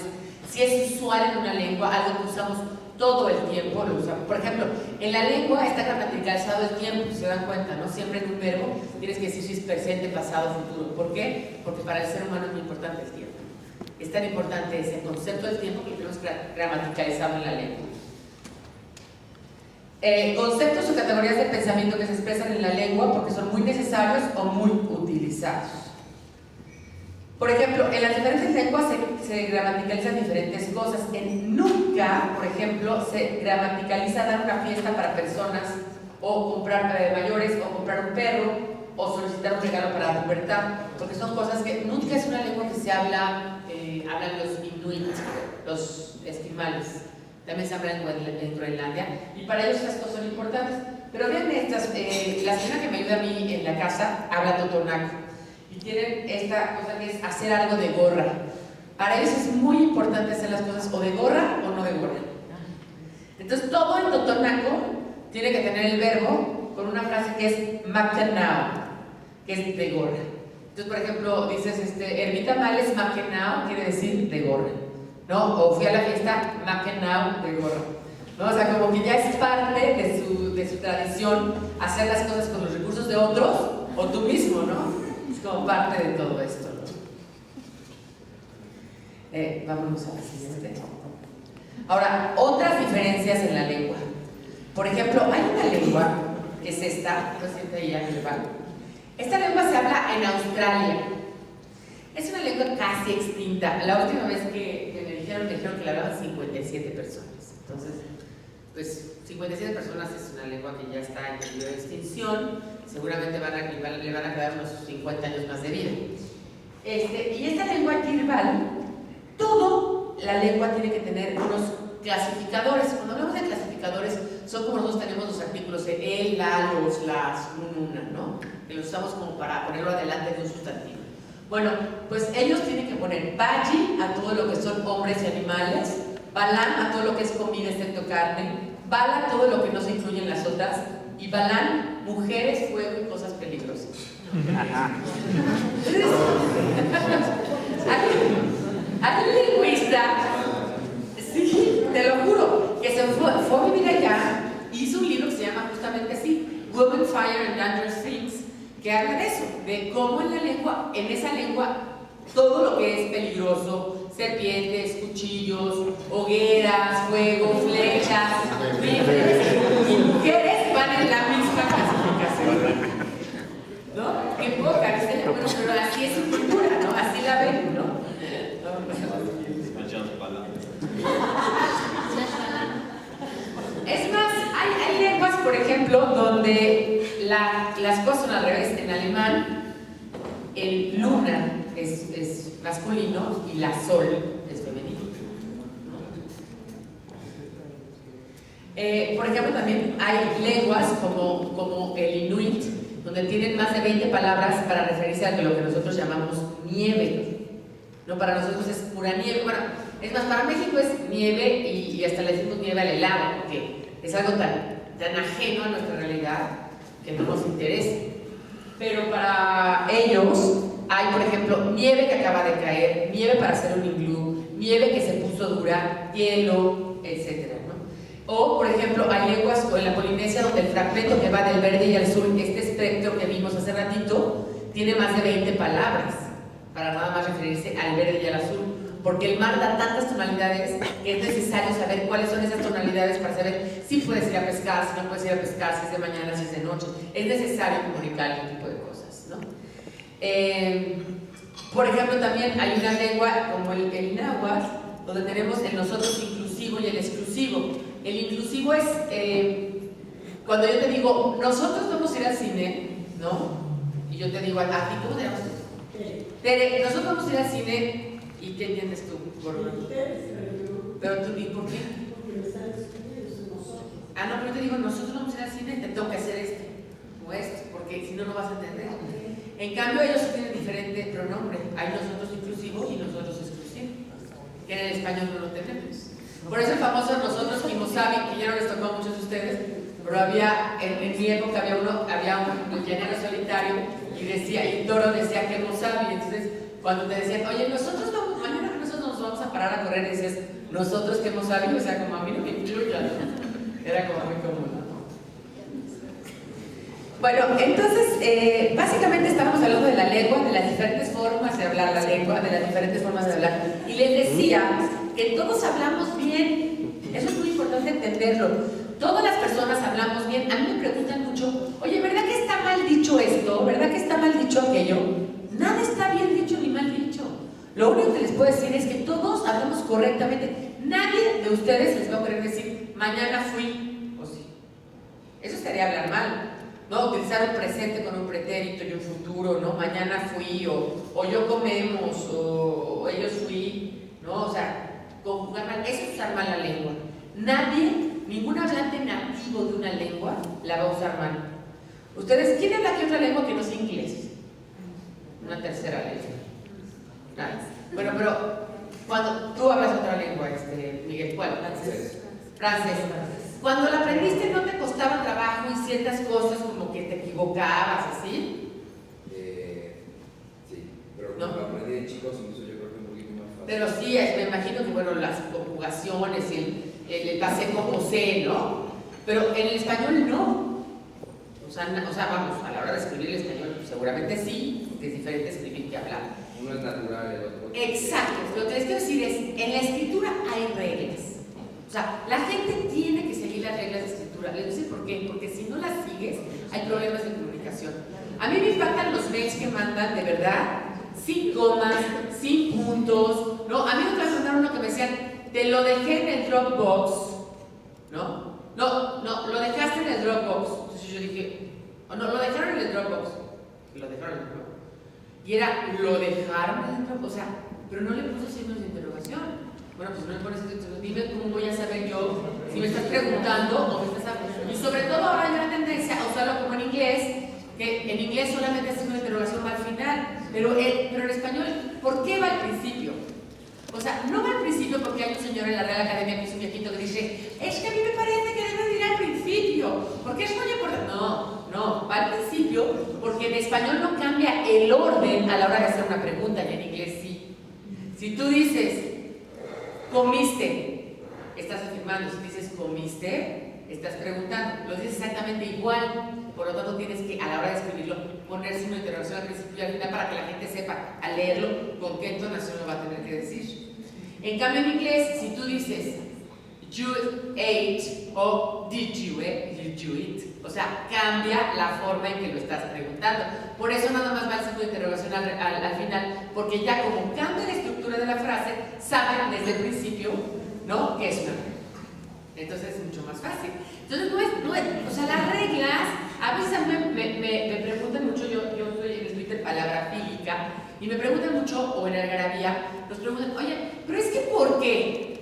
si es usual en una lengua, algo que usamos todo el tiempo, lo usamos. Por ejemplo, en la lengua está gramaticalizado el tiempo, si se dan cuenta, ¿no? Siempre en un verbo tienes que decir si es presente, pasado, futuro. ¿Por qué? Porque para el ser humano es muy importante el tiempo. Es tan importante ese concepto del tiempo que lo tenemos gramaticalizado en la lengua. Conceptos o categorías de pensamiento que se expresan en la lengua porque son muy necesarios o muy utilizados. Por ejemplo, en las diferentes lenguas se gramaticalizan diferentes cosas. En nunca, por ejemplo, se gramaticaliza dar una fiesta para personas, o comprar mayores, o comprar un perro, o solicitar un regalo para la pubertad, porque son cosas que nunca es una lengua que se hablan los inuit, los esquimales. También se habla en Groenlandia, y para ellos estas cosas son importantes. Pero vean estas, la señora que me ayuda a mí en la casa habla totonaco, y tienen esta cosa que es hacer algo de gorra. Para ellos es muy importante hacer las cosas o de gorra o no de gorra. Entonces todo en totonaco tiene que tener el verbo con una frase que es makenao, que es de gorra. Entonces, por ejemplo, dices, Ermita Males makenao quiere decir de gorra, ¿no? O fui a la fiesta makenao de gorra, ¿no? O sea, como que ya es parte de su tradición hacer las cosas con los recursos de otros o tú mismo, ¿no? Es como parte de todo esto, ¿no? Vámonos a la siguiente. Ahora, otras diferencias en la lengua. Por ejemplo, hay una lengua que es esta, no siente ahí en el banco. Esta lengua se habla en Australia. Es una lengua casi extinta. La última vez que me dijeron que la hablaban 57 personas. Entonces, pues 57 personas es una lengua que ya está en peligro de extinción. Seguramente le van a quedar unos 50 años más de vida. Y esta lengua Yirbal, todo la lengua tiene que tener unos clasificadores. Cuando hablamos de clasificadores, son como nosotros tenemos los artículos de el, la, los, las, una, ¿no? Que los usamos como para ponerlo adelante de un sustantivo. Bueno, pues ellos tienen que poner Baji a todo lo que son hombres y animales, Balan a todo lo que es comida excepto carne, Bala a todo lo que no se incluye en las otras, y Balan, mujeres, fuego y cosas peligrosas. Hay un lingüista, sí, te lo juro, que se fue a vivir allá y hizo un libro que se llama justamente así, Women, Fire and Dangerous Things, que habla de eso, de cómo en esa lengua, todo lo que es peligroso, serpientes, cuchillos, hogueras, fuego, flechas, rifles y mujeres van en la misma clasificación. ¿No? Qué poca, pero así es su cultura, ¿no? Así la ven, ¿no? Es más, hay lenguas, por ejemplo, donde las cosas son al revés. En alemán, el luna es masculino y la sol es femenino. Por ejemplo, también hay lenguas como el inuit, donde tienen más de 20 palabras para referirse a lo que nosotros llamamos nieve. No, para nosotros es pura nieve. Bueno, es más, para México es nieve y hasta le decimos nieve al helado, porque es algo tan ajeno a nuestra realidad que no nos interesa. Pero para ellos hay, por ejemplo, nieve que acaba de caer, nieve para hacer un iglú, nieve que se puso dura, hielo, etc. O, por ejemplo, hay lenguas en la Polinesia donde el fragmento que va del verde y al azul, este espectro que vimos hace ratito, tiene más de 20 palabras para nada más referirse al verde y al azul, porque el mar da tantas tonalidades que es necesario saber cuáles son esas tonalidades para saber si puedes ir a pescar, si no puedes ir a pescar, si es de mañana, si es de noche. Es necesario comunicar este tipo de cosas, ¿no? Por ejemplo, también hay una lengua como el náhuatl, donde tenemos el nosotros inclusivo y el exclusivo. El inclusivo es cuando yo te digo, nosotros vamos a ir al cine, ¿no? Y yo te digo, ¿a ti cómo te llamas tú? Tere, nosotros vamos a ir al cine, ¿y qué entiendes tú? Pero tú, ¿y por qué? Ah, no, pero yo te digo, nosotros vamos a ir al cine, te tengo que hacer esto o esto, porque si no, no vas a entender. En cambio, ellos sí tienen diferente pronombre. Hay nosotros inclusivo y nosotros exclusivo, que en el español no lo tenemos. Por eso el famoso nosotros Kimosabi, que ya no les tocó a muchos de ustedes, pero había, en mi época había un llanero solitario y decía, y Toro decía Kimosabi. Entonces, cuando te decían, oye, nosotros vamos, mañana nosotros nos vamos a parar a correr, y decías, nosotros Kimosabi, o sea, como a mí no me incluya, ¿no? Era como muy común, ¿no? Bueno, entonces, básicamente estábamos hablando de la lengua, de las diferentes formas de hablar la lengua, de las diferentes formas de hablar. Y les decía que todos hablamos bien. Eso es muy importante entenderlo. Todas las personas hablamos bien. A mí me preguntan mucho, oye, ¿verdad que está mal dicho esto? ¿Verdad que está mal dicho aquello? Nada está bien dicho ni mal dicho. Lo único que les puedo decir es que todos hablamos correctamente. Nadie de ustedes les va a querer decir, mañana fui, o sí. Eso estaría hablar mal. No, utilizar un presente con un pretérito y un futuro, ¿no? Mañana fui, o yo comemos, o ellos fui, ¿no? O sea, conjugar mal. Eso es usar mal la lengua. Nadie, ningún hablante nativo de una lengua la va a usar mal. Ustedes, ¿quién habla aquí otra lengua que no sea inglés? Una tercera lengua. Nada. Bueno, pero cuando tú hablas otra lengua, Miguel, ¿cuál? Francés. Francés. Cuando la aprendiste, ¿no te costaba trabajo y ciertas cosas como que te equivocabas, así? Sí, pero ¿No? lo aprendí de chicos, entonces yo creo que un poquito más fácil. Pero sí, me imagino que, bueno, las conjugaciones, el pasé como sé, ¿no? Pero en el español no. O sea, vamos, a la hora de escribir el español, seguramente sí, porque es diferente escribir que hablar. Uno es natural, el otro. Exacto, lo que les quiero decir es, en la escritura hay reglas. O sea, la gente tiene que seguir las reglas de escritura. Les voy a decir por qué, porque si no las sigues, hay problemas de comunicación. A mí me impactan los mails que mandan, de verdad, sin comas, sin puntos, ¿no? A mí me mandaron uno que me decían, te lo dejé en el Dropbox, ¿no? No, lo dejaste en el Dropbox. Entonces yo dije, oh, no, lo dejaron en el Dropbox. Lo dejaron en el Dropbox. Y era, lo dejaron en el Dropbox, o sea, pero no le puso signos de interrogación. Bueno, pues no me pones entonces, dime cómo voy a saber yo si me estás preguntando o me estás hablando. Y sobre todo ahora hay una tendencia a usarlo como en inglés, que en inglés solamente hace una interrogación va al final, pero en español, ¿por qué va al principio? O sea, no va al principio porque hay un señor en la Real Academia que es un viejito que dice, es que a mí me parece que debe de ir al principio, porque es muy importante. No, va al principio porque en español no cambia el orden a la hora de hacer una pregunta y en inglés sí. Si tú dices, comiste, estás afirmando. Si dices comiste, estás preguntando. Lo dices exactamente igual. Por lo tanto, tienes que, a la hora de escribirlo, poner signo de interrogación al principio y al final para que la gente sepa, al leerlo, con qué entonación lo va a tener que decir. En cambio, en inglés, si tú dices you ate o did you eat, o sea, cambia la forma en que lo estás preguntando. Por eso nada más va el signo de interrogación al final, porque ya como cambia la estructura de la frase, saben desde el principio, ¿no?, que es una regla. Entonces es mucho más fácil. Entonces no es, o sea, las reglas, a veces me preguntan mucho, yo estoy en el Twitter palabrafílica, y me preguntan mucho, o en Algarabía, nos preguntan, oye, pero es que ¿por qué?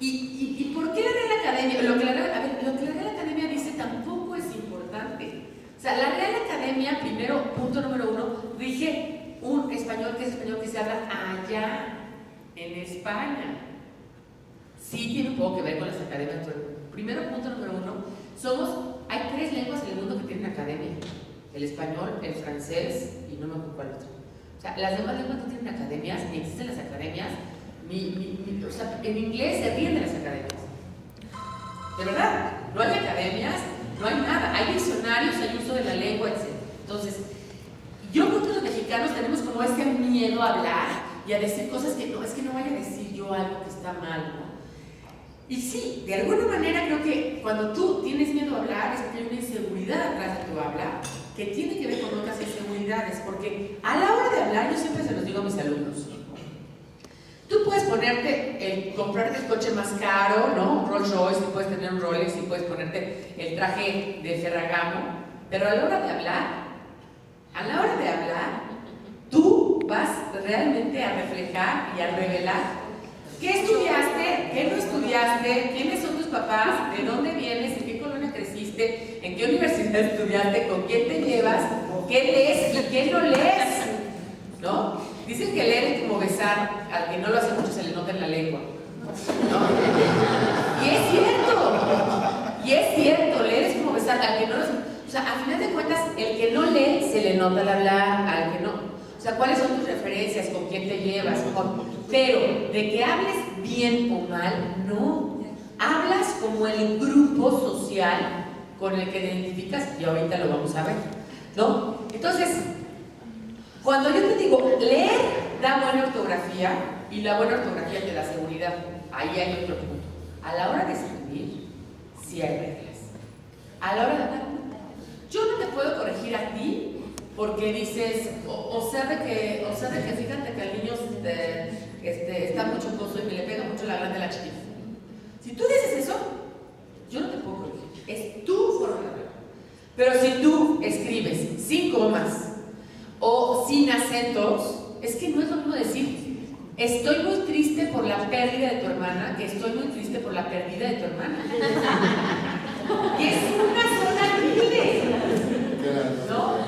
¿Y por qué la Real Academia? Lo que la Real Academia dice tampoco es importante. O sea, la Real Academia, primero, punto número 1, rige un español que es español que se habla allá, en España. Sí tiene un poco que ver con las academias. Primero, punto número 1, hay 3 lenguas en el mundo que tienen academia. El español, el francés y no me acuerdo cuál otro. O sea, las demás lenguas no tienen academias, ni existen las academias, o sea, en inglés se ríen de las academias. De verdad, no hay academias, no hay nada. Hay diccionarios, hay uso de la lengua, etc. Entonces, yo creo que los mexicanos tenemos como este miedo a hablar y a decir cosas que no, es que no vaya a decir yo algo que está mal, ¿no? Y sí, de alguna manera creo que cuando tú tienes miedo a hablar es porque hay una inseguridad atrás de tu habla que tiene que ver con otras inseguridades, porque a la hora de hablar, yo siempre se los digo a mis alumnos, tú puedes ponerte, comprarte el coche más caro, ¿no? Un Rolls Royce, y puedes tener un Rolex, y puedes ponerte el traje de Ferragamo, pero a la hora de hablar, tú vas realmente a reflejar y a revelar qué estudiaste, qué no estudiaste, quiénes son tus papás, de dónde vienes, en qué colonia creciste, en qué universidad estudiaste, con quién te llevas, qué lees y qué no lees, ¿no? Dicen que leer es como besar, al que no lo hace mucho se le nota en la lengua, ¿no? Y es cierto, leer es como besar, al que no lo hace, o sea, a final de cuentas, el que no lee se le nota al hablar, al que no. O sea, ¿cuáles son tus referencias? ¿Con quién te llevas? Pero de que hables bien o mal, no. Hablas como el grupo social con el que te identificas, y ahorita lo vamos a ver, ¿no? Entonces, cuando yo te digo, leer da buena ortografía, y la buena ortografía te da seguridad, ahí hay otro punto. A la hora de escribir, sí hay reglas. A la hora de hablar, yo no te puedo corregir a ti porque dices, o sea de que fíjate que el niño está muy chocoso y me le pega mucho la grande a la chiquita. Si tú dices eso, yo no te puedo corregir. Es tu forma de hablar. Pero si tú escribes sin comas o sin acentos, es que no es lo mismo decir, estoy muy triste por la pérdida de tu hermana, que estoy muy triste por la pérdida de tu hermana. Y es una zona libre. ¿No?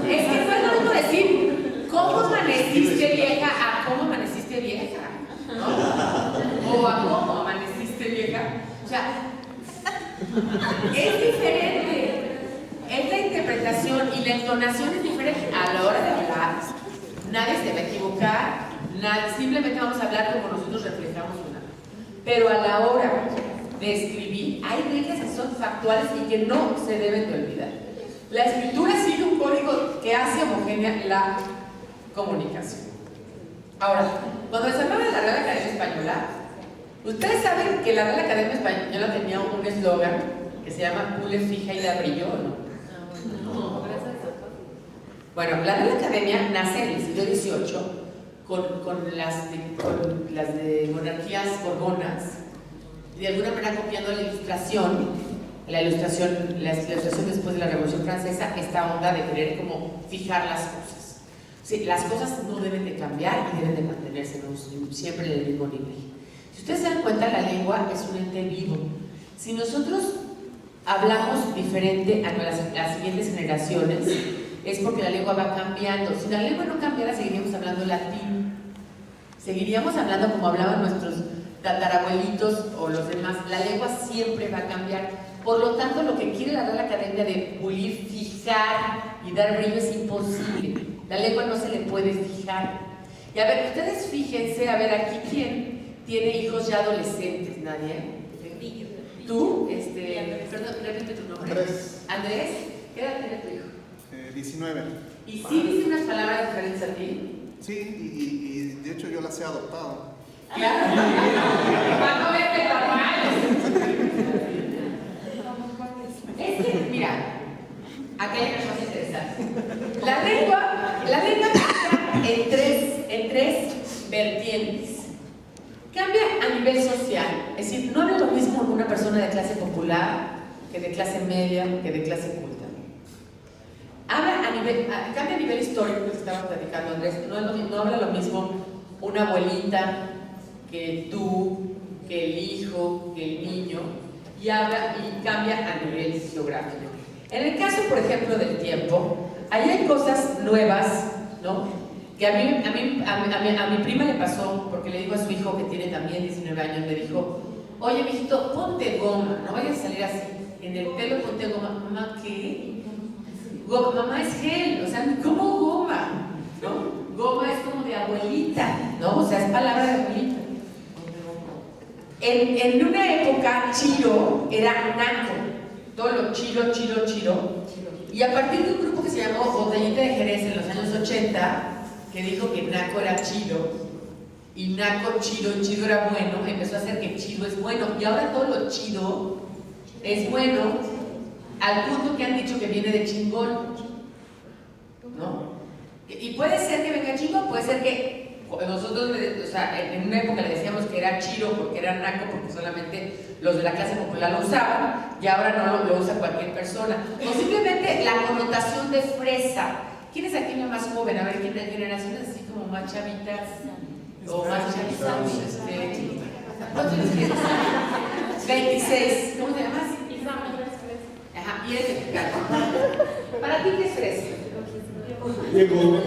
Es que no es lo mismo decir ¿cómo amaneciste vieja? A ¿cómo amaneciste vieja? ¿No? O a ¿cómo amaneciste vieja? O sea, es diferente. Es la interpretación y la entonación es diferente. A la hora de hablar, nadie se va a equivocar, simplemente vamos a hablar como nosotros reflejamos una. Pero a la hora de escribir, hay reglas que son factuales y que no se deben de olvidar. La escritura sigue un código que hace homogénea la comunicación. Ahora, cuando se hablaba de la Real Academia Española, ustedes saben que la Real Academia Española tenía un eslogan que se llama Pule fija y da brillo, ¿no? Bueno, la Real Academia nace en el siglo XVIII con las de monarquías borbonas, de alguna manera copiando la ilustración después de la Revolución Francesa, esta onda de querer como fijar las cosas. Sí, las cosas no deben de cambiar y deben de mantenerse siempre en el mismo nivel. Si ustedes se dan cuenta, la lengua es un ente vivo. Si nosotros hablamos diferente a las siguientes generaciones, es porque la lengua va cambiando. Si la lengua no cambiara, seguiríamos hablando latín. Seguiríamos hablando como hablaban nuestros tatarabuelitos o los demás. La lengua siempre va a cambiar. Por lo tanto, lo que quiere la Real Academia de pulir, fijar y dar brillo es imposible. La lengua no se le puede fijar. Y a ver, ustedes fíjense, a ver, aquí quién tiene hijos ya adolescentes. ¿Nadie? ¿Tú? Perdón, repite tu nombre. Andrés, ¿qué edad tiene tu hijo? 19. ¿Y sí dice unas palabras diferentes a ti? Sí, y de hecho yo las he adoptado. Claro. Cuando vete normales. Es que, mira, aquí hay una cosa interesante. La lengua cambia en tres vertientes. Cambia a nivel social, es decir, no habla lo mismo una persona de clase popular que de clase media, que de clase culta. Cambia a nivel histórico, que estaba platicando Andrés, no habla lo mismo una abuelita que tú, que el hijo, que el niño, y cambia a nivel geográfico. En el caso, por ejemplo, del tiempo, ahí hay cosas nuevas, ¿no? Que a mi prima le pasó, porque le dijo a su hijo que tiene también 19 años, le dijo, oye, mijito, ponte goma, no vayas a salir así, en el pelo ponte goma. Mamá, ¿qué? Mamá es gel, o sea, ¿cómo goma? ¿No? Goma es como de abuelita, ¿no? O sea, es palabra de abuelita. En una época, chiro era naco, todo lo chiro. Y a partir de un grupo que se llamó Botellita de Jerez en los años 80, que dijo que naco era chido, y naco, chido, y chido era bueno, empezó a hacer que chido es bueno, y ahora todo lo chido es bueno, al punto que han dicho que viene de chingón, ¿no? Y puede ser que venga chingón, puede ser que nosotros, o sea, en una época le decíamos que era chiro porque era naco, porque solamente los de la clase popular lo usaban, y ahora no lo usa cualquier persona. O simplemente la connotación de fresa. ¿Quién es aquí la más joven? A ver, ¿quién de generaciones así como más chavitas? O más chavitas. ¿Cuántos años tienes? 26. ¿Cómo te llamas? Ajá, y eres mexicano. ¿Para ti qué es fresa? Diego.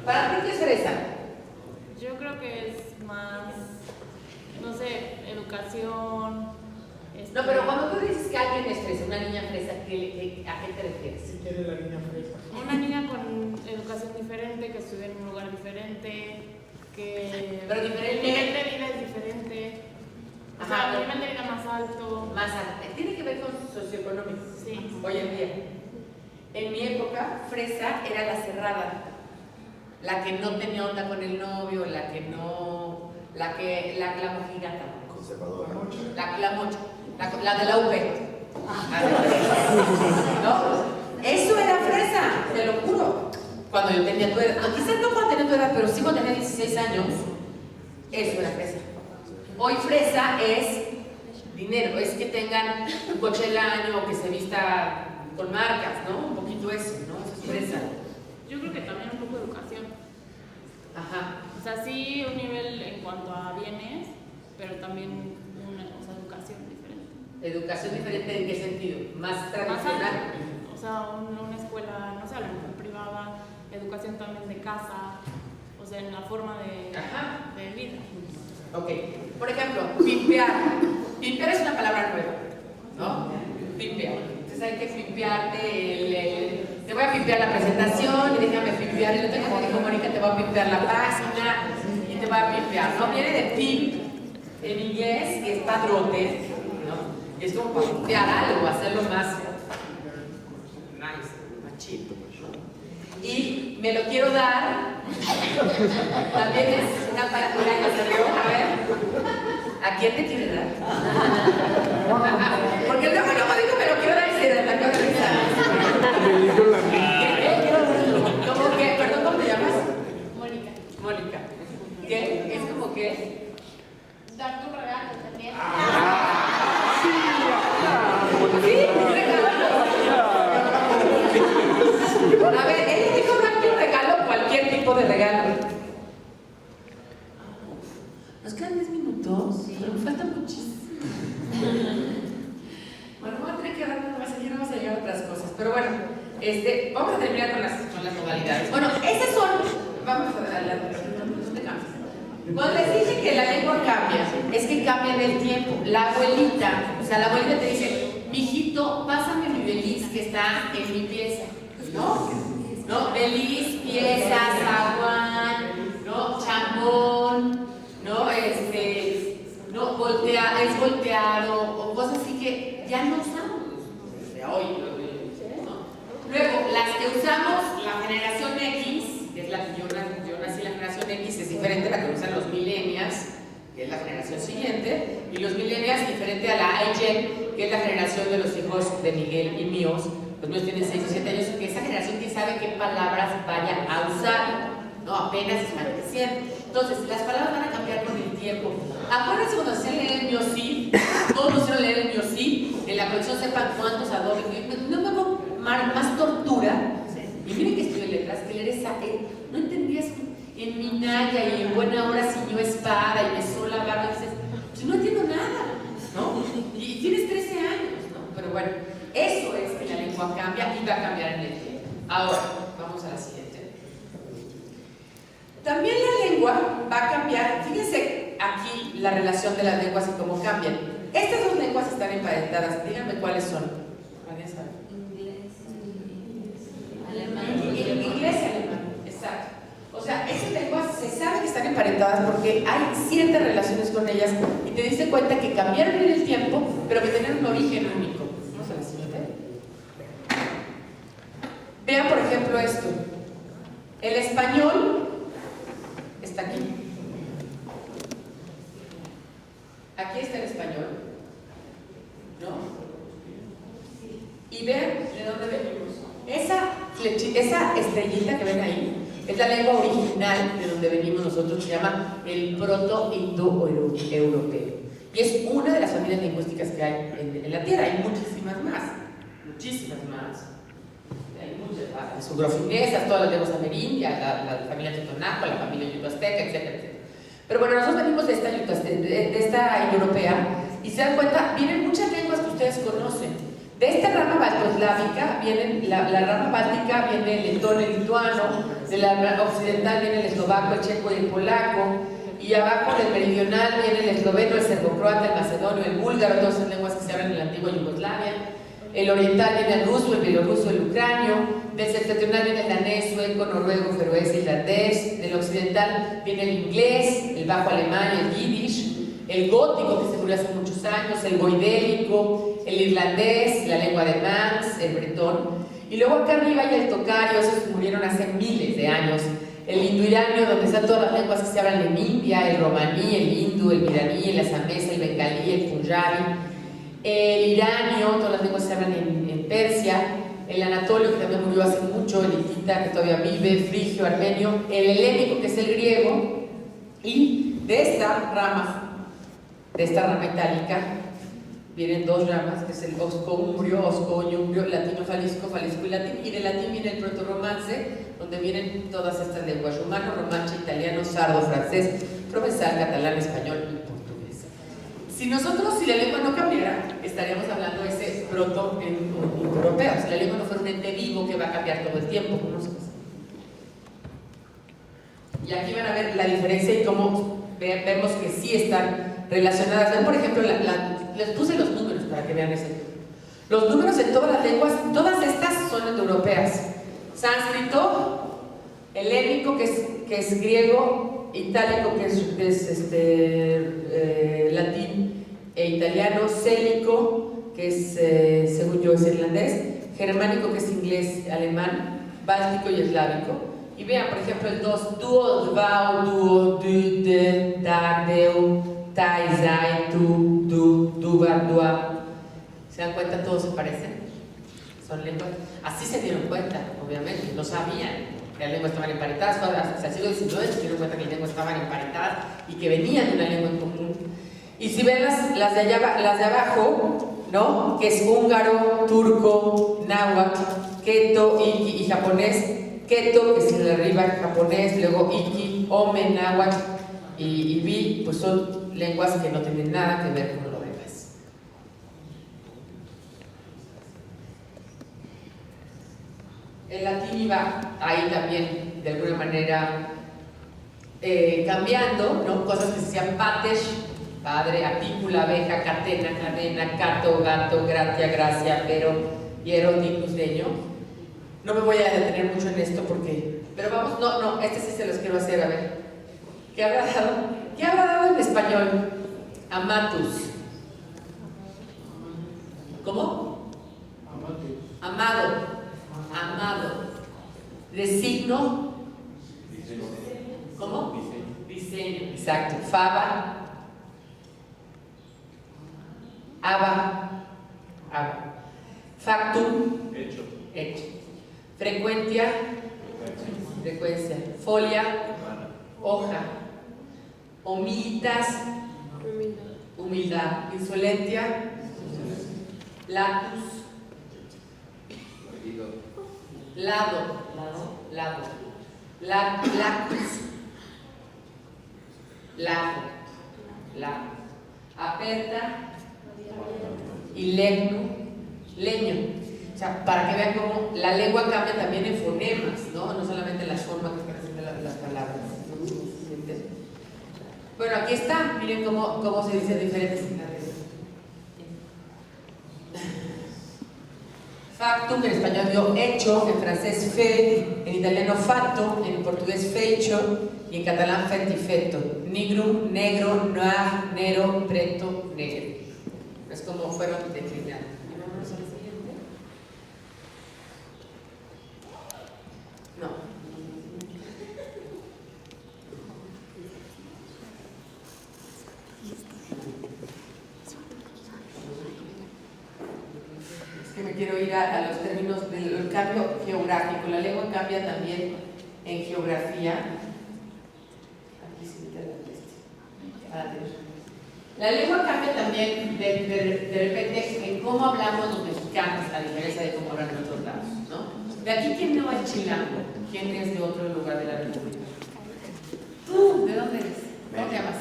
¿Para ti qué es fresa? Yo creo que es más, no sé, educación. No, pero cuando tú dices que alguien es fresa, una niña fresa, ¿a qué te refieres? Si quiere la niña fresa. Una niña con educación diferente, que estudia en un lugar diferente, que Pero diferente. el nivel de vida es diferente. O sea, Ajá. el nivel de vida más alto. Más alta. Tiene que ver con socioeconómico. Sí. Hoy en día. En mi época, fresa era la cerrada. La que no tenía onda con el novio, la que no. La mojigata. Conservadora. La mocha. La de la UP. ¿No? Eso era fresa, te lo juro. Cuando yo tenía tu edad. No, quizás no cuando tenía tu edad, pero sí cuando tenía 16 años. Eso era fresa. Hoy fresa es dinero, es que tengan un coche del año o que se vista con marcas, ¿no? Un poquito eso, ¿no? Eso es fresa. Yo creo que también un poco de educación. Ajá. O sea, sí un nivel en cuanto a bienes, pero también una educación diferente. Educación diferente, ¿en qué sentido? Más Más tradicional. alto. O sea, una escuela, no sé, a lo mejor privada, educación también de casa, o sea, en la forma Ajá. de vida. Ok. Por ejemplo, pimpear. Pimpear es una palabra nueva, ¿no? Pimpear. Entonces hay que pimpearte te voy a pimpear la presentación y déjame pimpear. Yo tengo que dijo Mónica, te voy a pimpear la página y te voy a pimpear. No viene de pimp en inglés, que es padrote, ¿no? Y es como para pimpear algo, hacerlo más nice, más chido. Y me lo quiero dar. También es una palabra que se vio. A ver, ¿a quién te quiere dar? Porque luego digo me lo quiero dar y se da la cabeza. Me dijo la mía. ¿Cómo que? Perdón, ¿cómo te llamas? Mónica. Mónica. ¿Qué? Es como que. Dar tu regalo también. Sí, un regalo. A ver, ella dijo darte un regalo, cualquier tipo de regalo. ¿Nos quedan 10 minutos? Pero me falta muchísimo. Bueno, voy a tener que darme más, ya no vamos a llegar a otras cosas. Pero bueno, vamos a terminar con las modalidades. Bueno, esas son. Vamos a adelante. Cuando les dije que la lengua cambia, es que cambia en el tiempo. La abuelita te dice, mijito, pásame mi beliz que está en mi pieza. ¿No? ¿No? Beliz, pieza, zaguán, ¿no? Chambón, ¿no? No, es volteado, o cosas así que ya no usamos desde hoy, ¿no? Luego, las que usamos, la generación X, que es la que yo nací, la generación X es diferente a la que usan los millennials, que es la generación siguiente, y los millennials diferente a la iGen, que es la generación de los hijos de Miguel y míos. Los míos tienen 6 o 7 años, que esa generación que sabe qué palabras vaya a usar, ¿no? Apenas están creciendo. Entonces, las palabras van a cambiar con el tiempo. Acuérdense cuando se lee el miosí, todos nos leer el miosí, en la colección sepan cuántos adobes. No me hago más tortura. Y miren que estudié letras, que leer esa, no entendías en Minaya y en buena hora ciñó espada y besó la barba, y dices, pues no entiendo nada, ¿no? Y tienes 13 años, ¿no? Pero bueno, eso es que la lengua cambia y va a cambiar en el tiempo. Ahora, vamos a la siguiente. También la lengua va a cambiar. Fíjense aquí la relación de las lenguas y cómo cambian. Estas dos lenguas están emparentadas. Díganme cuáles son. ¿Alguien sabe? Inglés y alemán. Exacto. O sea, esas lenguas se sabe que están emparentadas porque hay ciertas relaciones con ellas y te diste cuenta que cambiaron en el tiempo, pero que tenían un origen único. Vamos a la siguiente. Vean, por ejemplo, esto. El español está aquí. Aquí está el español, ¿no? Y vean de dónde venimos. esa estrellita que ven ahí es la lengua original de donde venimos nosotros, se llama el proto-indo-europeo. Y es una de las familias lingüísticas que hay en la Tierra. Hay muchísimas más. Hay muchas, las ugrofinesas, todas las lenguas amerindias, la familia totonaco, la familia yuto-azteca, etcétera, etcétera. Pero bueno, nosotros venimos de esta europea y se dan cuenta, vienen muchas lenguas que ustedes conocen. De esta rama baltoeslávica vienen, la rama báltica viene el letón, el lituano, de la occidental viene el eslovaco, el checo y el polaco, y abajo del meridional viene el esloveno, el serbocroata, el macedonio, el búlgaro, todas esas lenguas que se hablan en la antigua Yugoslavia. El oriental viene el ruso, el bielorruso, el ucranio. Del septentrional viene el danés, sueco, noruego, feroés, irlandés. Del occidental viene el inglés, el bajo alemán, el yiddish. El gótico, que se murió hace muchos años, el goidélico, el irlandés, la lengua de Manx, el bretón. Y luego acá arriba hay el tocario, esos murieron hace miles de años. El indoiranio, donde están todas las lenguas que se hablan en India, el romaní, el hindú, el miraní, el asamés, el bengalí, el punjabi. El iranio, todas las lenguas que se hablan en Persia. El anatolio, que también murió hace mucho, el hitita, que todavía vive, frigio, armenio. El helénico, que es el griego. Y de esta rama itálica, vienen dos ramas, que es el osco-umbrio, osco-umbrio, latino-falisco, falisco y latín, y de latín viene el proto-romance, donde vienen todas estas lenguas: rumano, romanche, italiano, sardo, francés, provenzal, catalán, español y portugués. Si la lengua no cambiara, estaríamos hablando de ese proto-europeo. Si la lengua no fuera un ente vivo que va a cambiar todo el tiempo, ¿no? Y aquí van a ver la diferencia y cómo vemos que sí están relacionadas. ¿Ven? Por ejemplo, les puse los números para que vean ese. Los números en todas las lenguas, todas estas son indoeuropeas. Sánscrito, helénico, que es griego, itálico, que es latín e italiano, célico, que es, según yo, es irlandés, germánico, que es inglés, alemán, báltico y eslávico. Y vean, por ejemplo, el 2, duo, dvao, duo, du, de, da, deu, tai, zai, tu, du, duva, dua. ¿Se dan cuenta? Todos se parecen. Son lenguas. Así se dieron cuenta, obviamente. No sabían que las lenguas estaban emparentadas. Hasta el siglo XIX se dieron cuenta que las lenguas estaban emparentadas y que venían de una lengua en común. Y si ven las de abajo, ¿no? Que es húngaro, turco, náhuatl, keto, iki y japonés. Keto, que es el de arriba, japonés, luego iki, ome, náhuatl y bi, pues son lenguas que no tienen nada que ver con lo demás. El latín iba ahí también, de alguna manera, cambiando, ¿no? Cosas que se decían patesh, padre, apícula, abeja, catena, cadena, cato, gato, gratia, gracia, pero, hiero, ticus, deño. No me voy a detener mucho en esto pero vamos, no, este sí se los quiero hacer, a ver. ¿Qué habrá dado en español? Amatus. ¿Cómo? Amado. Designo. ¿Cómo? Diseño. Exacto. Faba. Aba. Factum. Hecho. Frecuencia. Folia. Hoja. Humilitas. Humildad. Insolencia. Lacus. Lado. Lacus. Lago. Aperta. Y leño. O sea, para que vean cómo la lengua cambia también en fonemas, no solamente en las formas que parecen las palabras. Bueno, aquí está, miren cómo se dicen diferentes sinapsis. Factum, en español dio hecho, en francés fe, en italiano fatto, en portugués fecho y en catalán fetifeto. Nigrum, negro, noir, nero, preto, negro. Es como fueron declinados. No. Es que que me quiero ir a los términos del cambio geográfico. La lengua cambia también en geografía. Aquí sí me queda la lengua cambia también de repente en cómo hablamos los mexicanos, a diferencia de cómo hablan en otros lados, ¿no? De aquí, ¿quién no es chilango? ¿Quién es de otro lugar de la República? ¿Tú? ¿De dónde eres? ¿Cómo te llamas?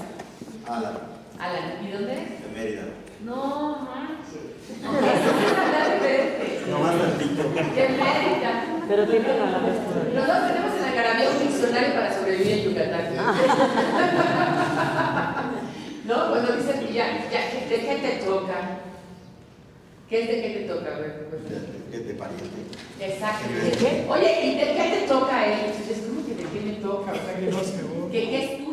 Alan, Alan. ¿Y dónde eres? de Mérida. No manches. No, eso es hablar diferente. No más tantito. ¡Qué Mérida! Pero tienen a la vez por ahí. Nosotros tenemos en Algarabía un diccionario para sobrevivir en Yucatán. ¿No? Cuando dicen, ya, ¿de qué te toca? ¿Qué es de qué te toca? ¿Qué te pariente? Exacto. ¿De qué? Oye, ¿y de qué te toca él? Es como que de qué me toca, o sea, ¿qué es tuyo?